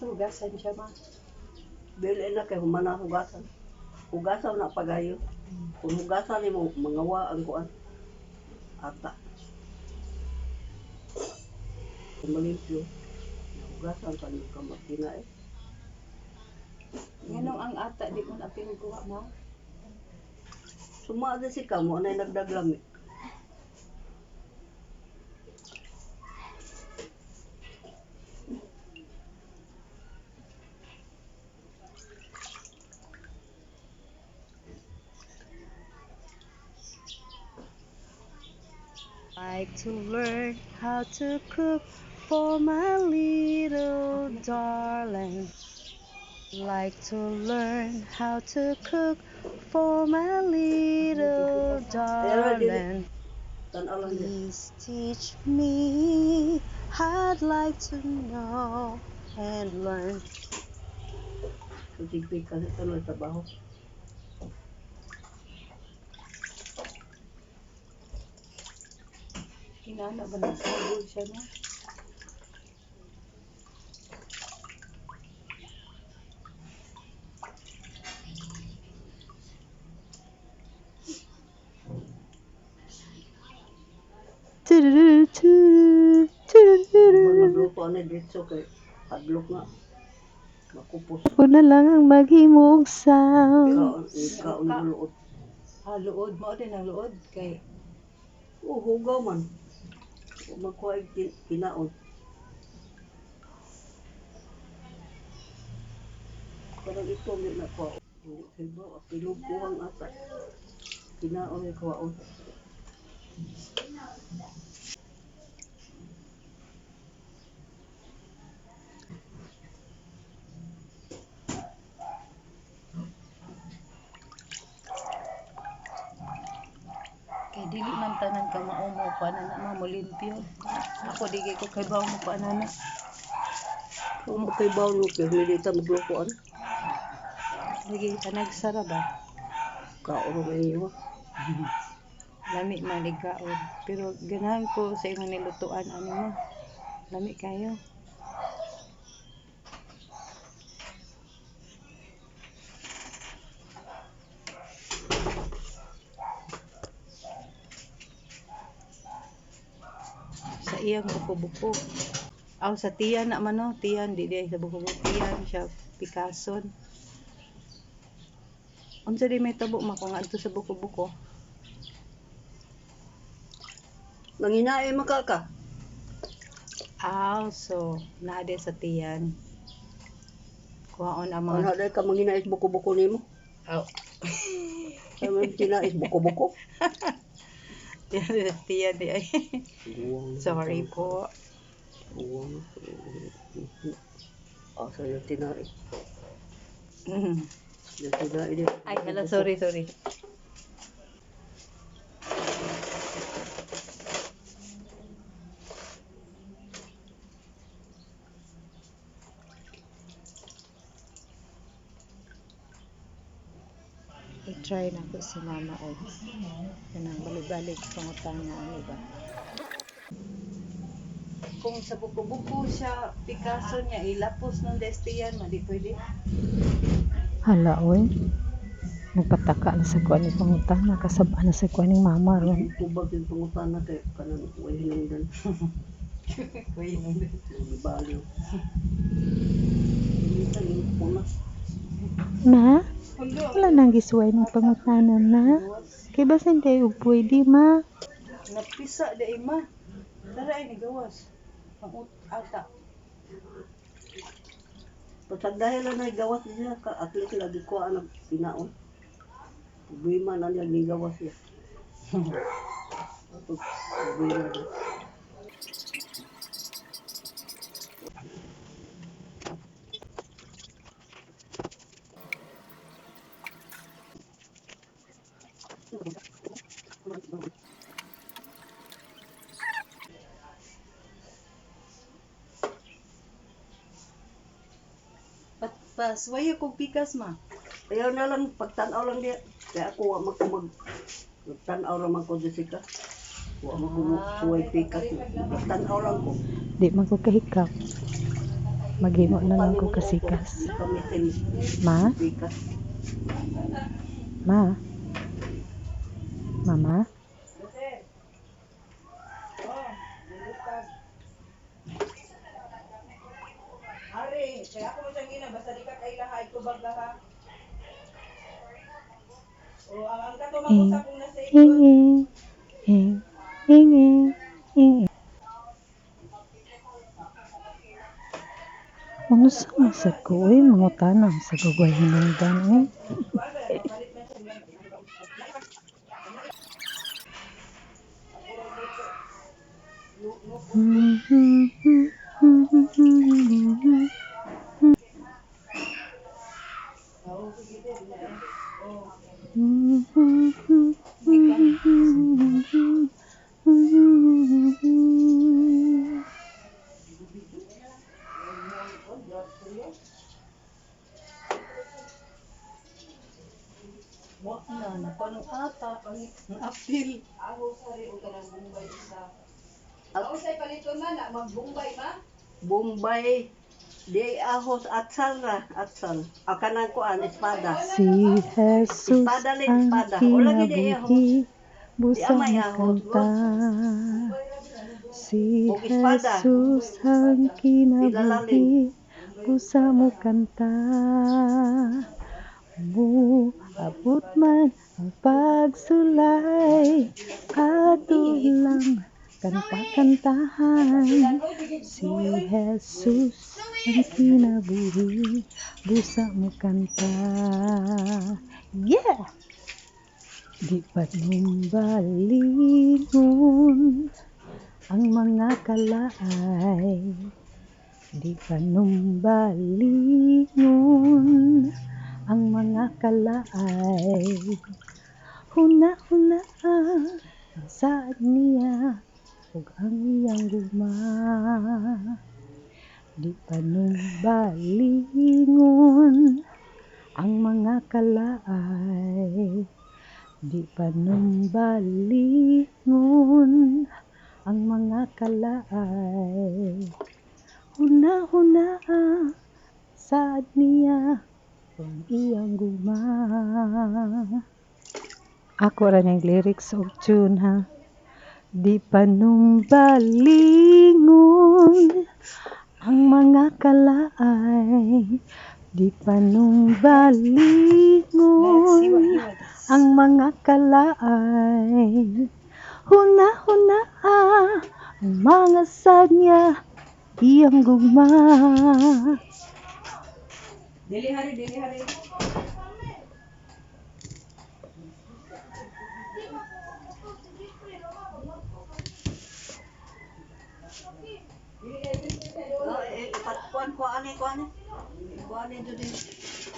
hugasan siya ma. Dili na kay humana hugasan. Hugasan na pagayo. Kung hugasan ni mo mangawa ang kuan. Ata. Kung malimpyo, hugasan pa niyo ka magkinain. Nganong ang ata di mo na pinukuha ma? Suma si kamo na nagdaglami. Like to learn how to cook for my little darling. Like to learn how to cook for my little darling. Please teach me. I'd like to know and learn. Susigpig ka sa trabaho. Kinana ba nagsagol siya na? Magluto na dito kay hadlok nga. Makupos. Ako na lang ang maghimog sound. Ikaw ang luod. Luod mo din ang luod kay Hugaw man. Magkuha kinaon. Parang ito may nakuha. Hindi kayo ba? Pinupuhang ata. Kinaon ay kuwaon. kay dili man tanan ka maumo pa na mamolimpyo. Ako di kay ko kay bawo mo pa na. Kung kay bawlo kay hindi ta maglutuan. Lagi nagsara ba? Kaoro may iyo. Lami maligaon. Pero ganahan ko sa imong nilutuan ani mo. Lami kayo. Sa iyang buko-buko. Aw sa tiyan na man no, tiyan di sa buko-buko tiyan siya pikason. Unsa di may tabo makong adto sa buko-buko? Manginae makaka. So naade sa tiyan. Kuhaon ang Ano mga dai ka manginae buko-buko nimo? aw. Kaya man tinais buko-buko. Tiyan di ay. Sorry po. Asa yung tinais. Mhm. Yung tinais din. Ay, hala, sorry. I-try na ko si mama o kanang balik-balik pangutana ani ba. Kung sa buko-buko siya, Picasso niya, ilapos ng destiyan, di pwede. Hala, oy. Nagpataka na sa kuan ni pangutana, kasaba na sa kuan ni mama ron. Tubag yung pangutana kay kanang way hinungdan. Uy, hindi. Baliw. Hindi ka yung punas. Na? Wala nang gisuway ng pangutana na. Kay basin tayo pwede ma. Napisa da ima. Tara ay nagawas. Ata. Pasag dahil lang na gawas niya, at least lagi ko ang pinaon. Buima na niya ni gawas niya. Buima na. Paswaya kong pikas ma. Ayaw na lang, pagtanaw lang diya. Kaya ako, wa magkumag. Pagtanaw lang ko, Jessica. Wa magkumag pikas. Pagtanaw lang ko. Di man ko kahikap. Maghimo na lang ko kasikas. Kamitin. Ma? Bikas. Ma? Mama? Ari, kaya ako mo siyang gina, basta di ka kailahay ko bagla. O, ang katumang usap kong nasa ikot. Ing, ing, ing, ing, ing. Ano sa masag ko eh, mga tanang sa gugay hinungdan eh. Wala na pa ng ata. Ang apil. Ako sa'y palito man, magbumbay ma. Bombay. Di ahos atsal ra. Atsal. Akanan ko an espada. Si Jesus Espada din, ang espada. Wala gid kinabuhi, busang amay ahos, kanta. Si Og espada. Jesus ang kinabuhi, busang kanta. Mu abot man ang pagsulay, katulang kanta-kantahan. Si Jesus ang kinabuhi, busa mo kanta. Yeah! Di pa numbalingon ang mga kalaay. Di pa numbalingon ang mga kalaay. Huna-huna ang saad niya ug ang iyang gugma. Di pa numbalingon ang mga kalaay. Di pa numbalingon ang mga kalaay. Huna-huna ang saad niya ang iyang gugma. Ako ra ng lyrics of tune ha. Di pa numbalingon ang mga kalaay. Di pa numbalingon ang mga kalaay. Huna-huna ang mga sad niya, iyang gugma. Dili hari, dili hari. Kuan dito din.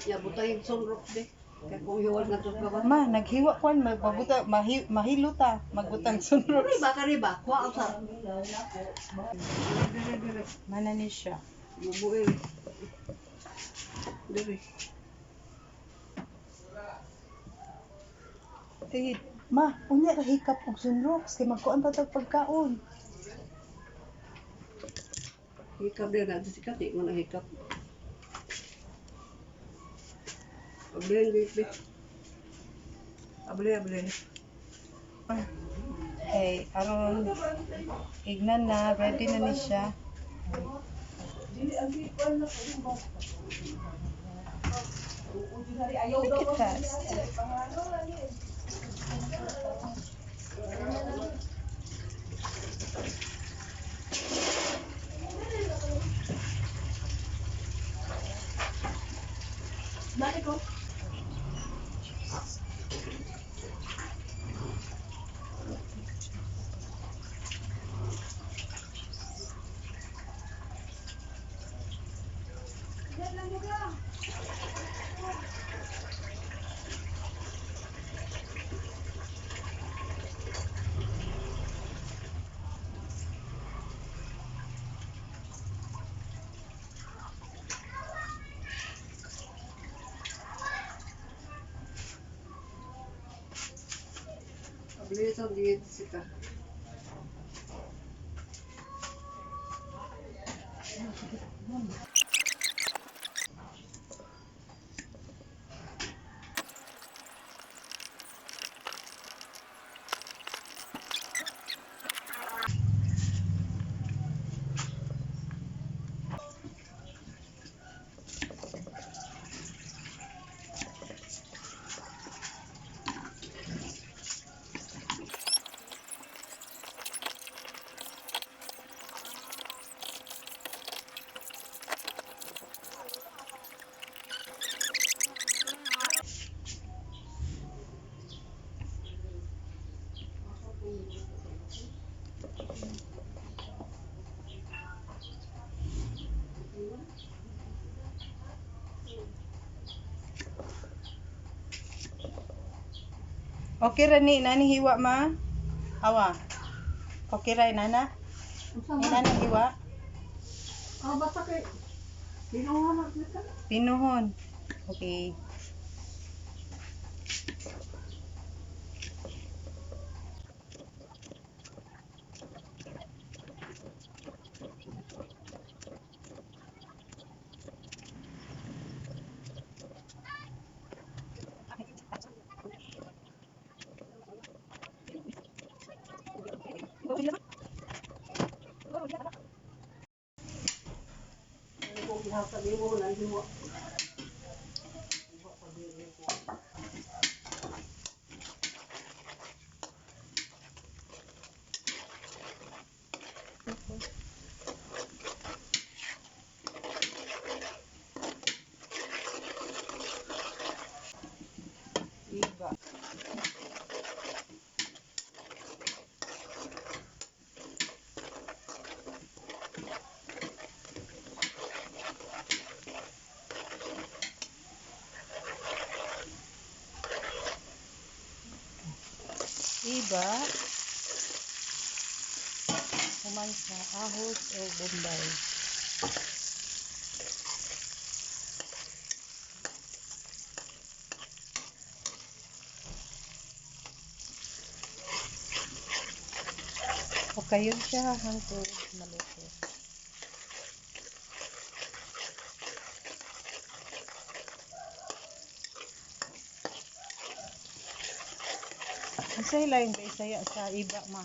Ya butay sunrok de. Kay kung hiwag na to ka ba? Ma, naghiwa ko magpabuta, mahilo ta, magbutang sunrok. Riba. Kuha sa. Mana ni siya. Bubuil. Diri. Ma, unya ra hikap og sunroks kay magkuan pa tag pagkaon. Hikap din na sikat mo na hikap. Ablen. Eh, aron ignan na, ready na ni siya. Make it fast. Balik ko. Ablen sa diet sika. Okay ra ni nani hiwa ma? Awa. Okay ra inana? Inana hiwa? Basta kay pinuha kita. Pinuhon. Okay. Kung sabi mo na hiwa. Iba. Iba. Human sa ahos o bombay. O kayo siya hangtod maluto. Ang lain ba isaya sa iba ma?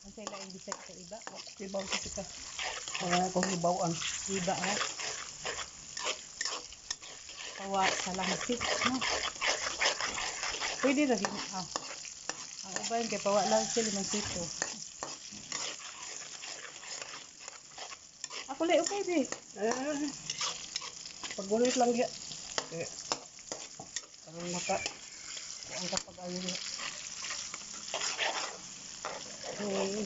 Ang lain bisaya sa iba? Hibaw kasi ka. Wala akong hibawan. Iba ha? Tawa sa langsik, no? Pwede rin, ang iba yung kay pawa lang sila ng sito. Ako lang, okay, be. Pagulit lang ya. Parang mata. Ang kapag-ayo niya. Okay.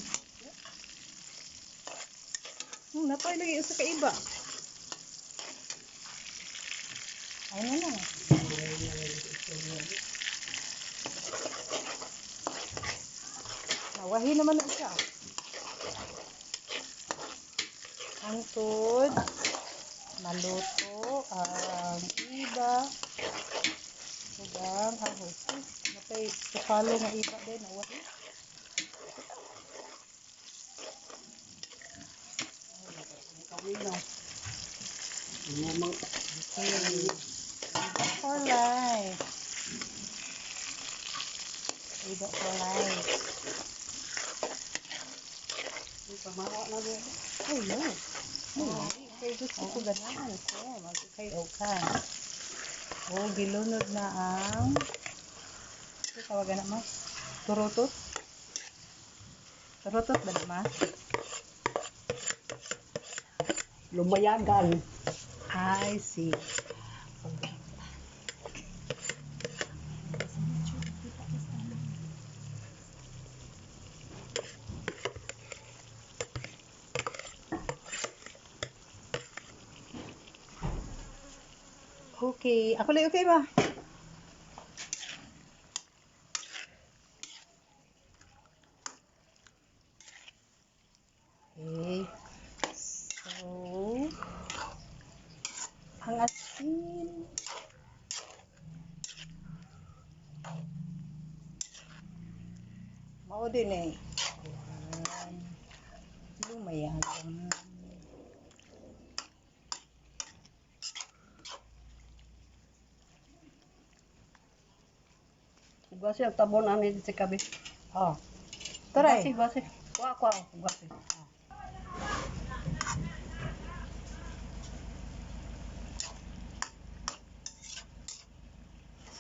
Napay lagi sa kaiba. Ay na. Nawahi naman na siya. Hangtod maluto ang iba ug ang ahos. Napay sukalo nga iba din nawahi. Kami na. Mamang Okay. For life. Iba for life. pamawa na din. Ay, no. Okay, gusto ko ganahan ko. Mag-kayo ka. O, gilunod na ang ito tawagan na mas? Turutot? Turutot ba na mas? Lumayagan. I see. Okay. Ako lang okay ba? Okay. So, ang asin. Mao din eh. Lumayagan. Ugasi ang tabon ani sa kabi. Oh. Taray. Ugasi. Kwa ugasi.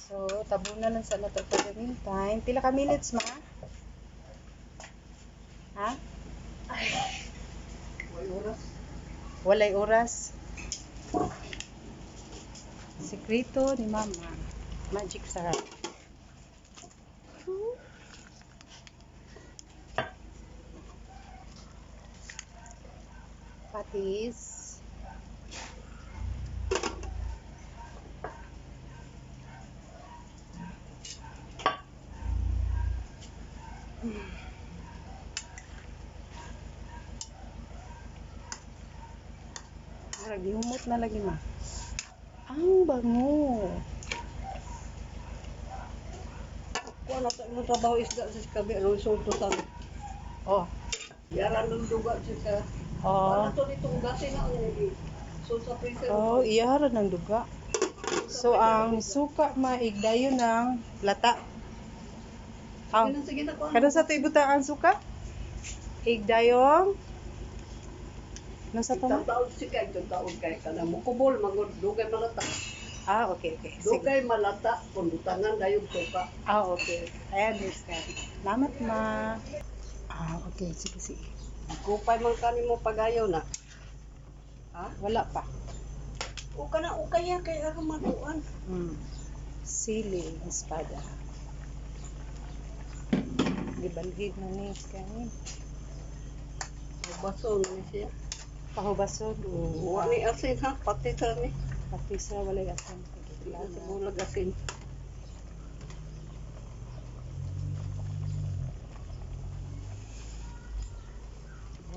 So, tabunan lang sa nato for the meantime. Pila ka minutes ma? Ha? Way oras. Walay oras. Sekreto ni Mama. Magic sarap. Patis. Gihumot na lagi ma. Ang bango. Kuha na tayo mo trabaho isda sa kabi. Anong sultutan? Oh. Yaran ng duga siya. Oh. Ano to nitong gasin na ang so sa freezer. Oh, iyara ng duga. So ang suka maigdayon ng lata. Oh. Sige na ko. Kada sa tibuta ang suka? Igdayong nasa to? Taon si kay taon kay kana mo kubol magod dugay malata. Ah, okay. Sige. Dugay malata kun butangan dayog suka. Ah, okay. I understand. Salamat ma. Ah, okay. Sige. Kupay man kani mo pagayo na. Ha? Wala pa. O kana o kaya kay aron maduan. Sili, espada. Gibalhid na ni kani. Baso ni siya. Pahubason. Wa ni asin ha pati sa ni. Pati sa walay asan. Sa bulag asin.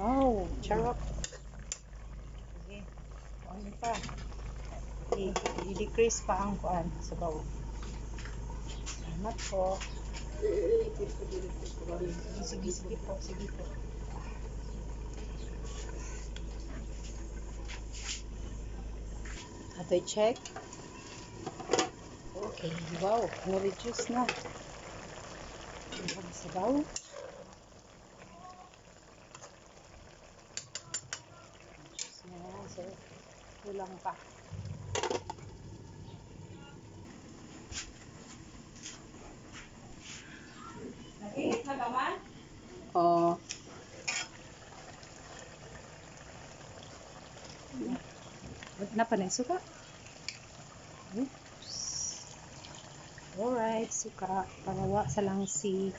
Wow, charap. Okay. Ano pa? I-decrease pa ang kuan sa bawo. Salamat po. Sige po. Ato'y check. Okay, wow, na-reduce na. Ang sabaw. Reduce na, so kulang pa. Nag-iit na gaman? Oh. Napanay suka? Oops. Alright, suka. Pagawa sa langsi.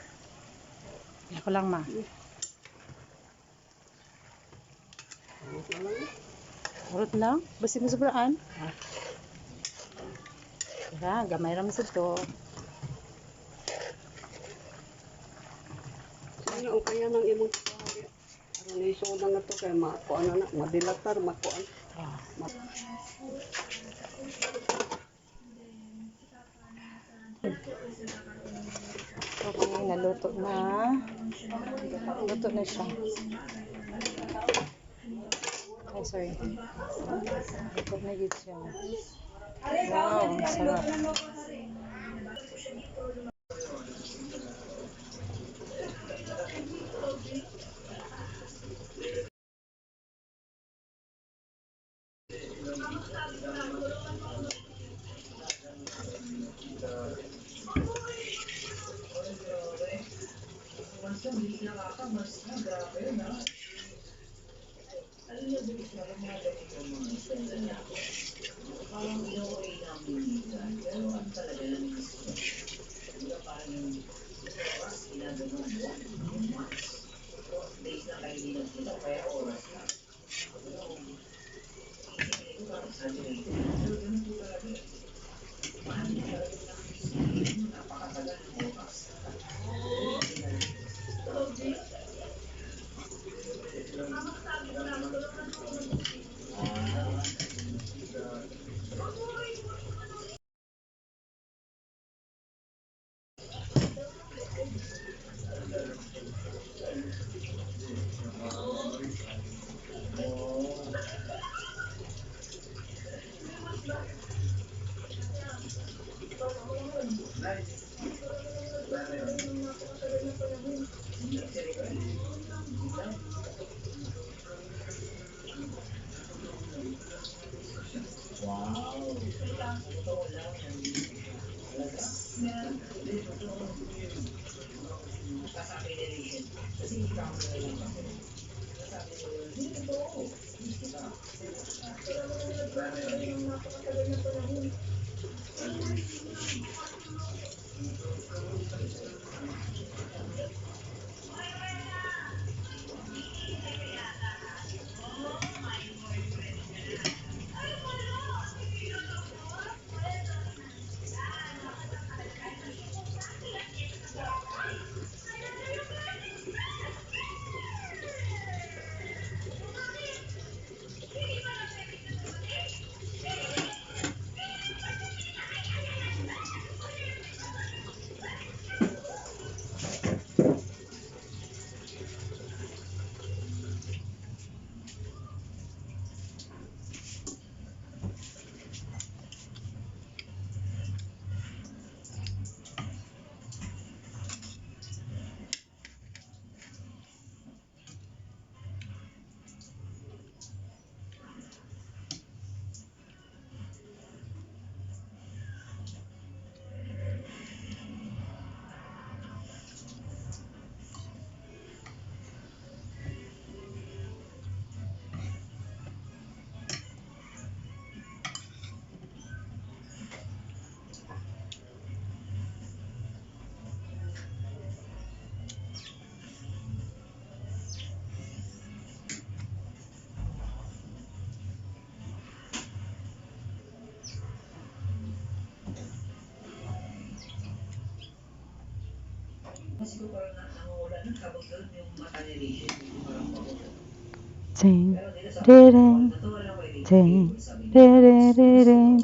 Ako lang ma. Urot lang? Basta mo sobraan? Kaya, gamay raman sa to. Ano o kaya nang imong aron iso na nga to kay makuan na madilatar makuan. Okay, naluto na. Luto na siya. Ay, sorry. Luto na yun siya. Wow, ang sarap. Ting, ding, ting, ding.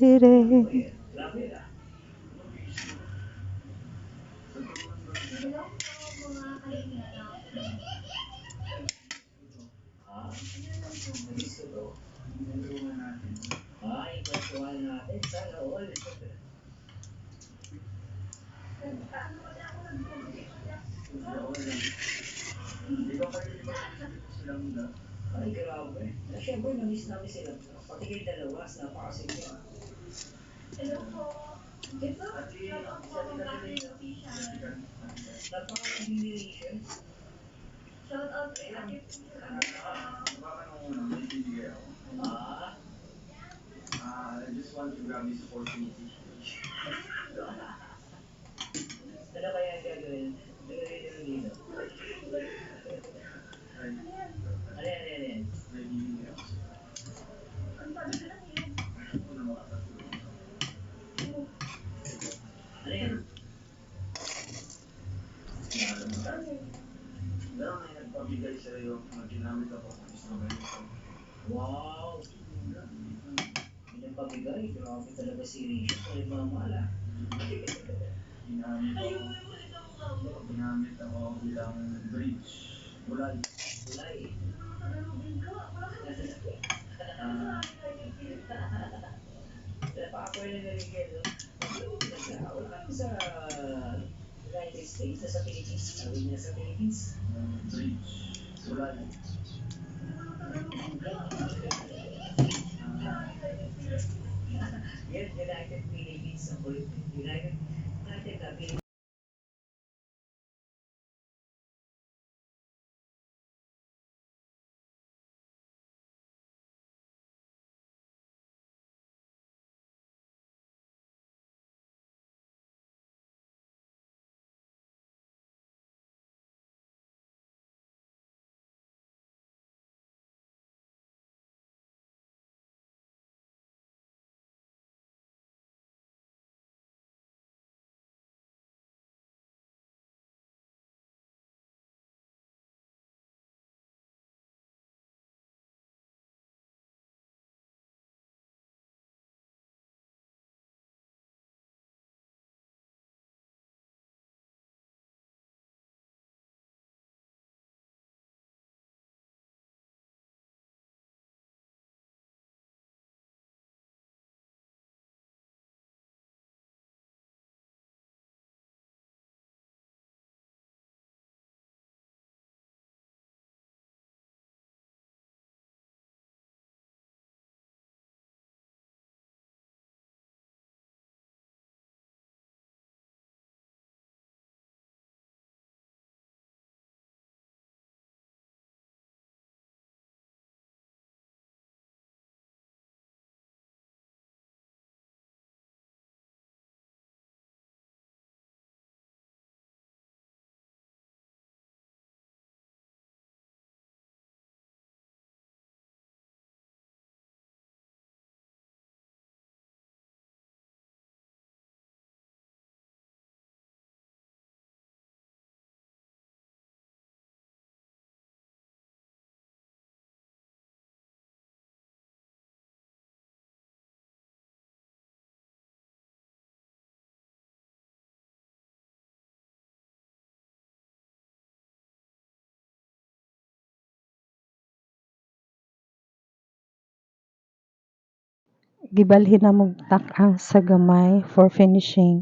Gibalhin na mong taka sa gamay for finishing.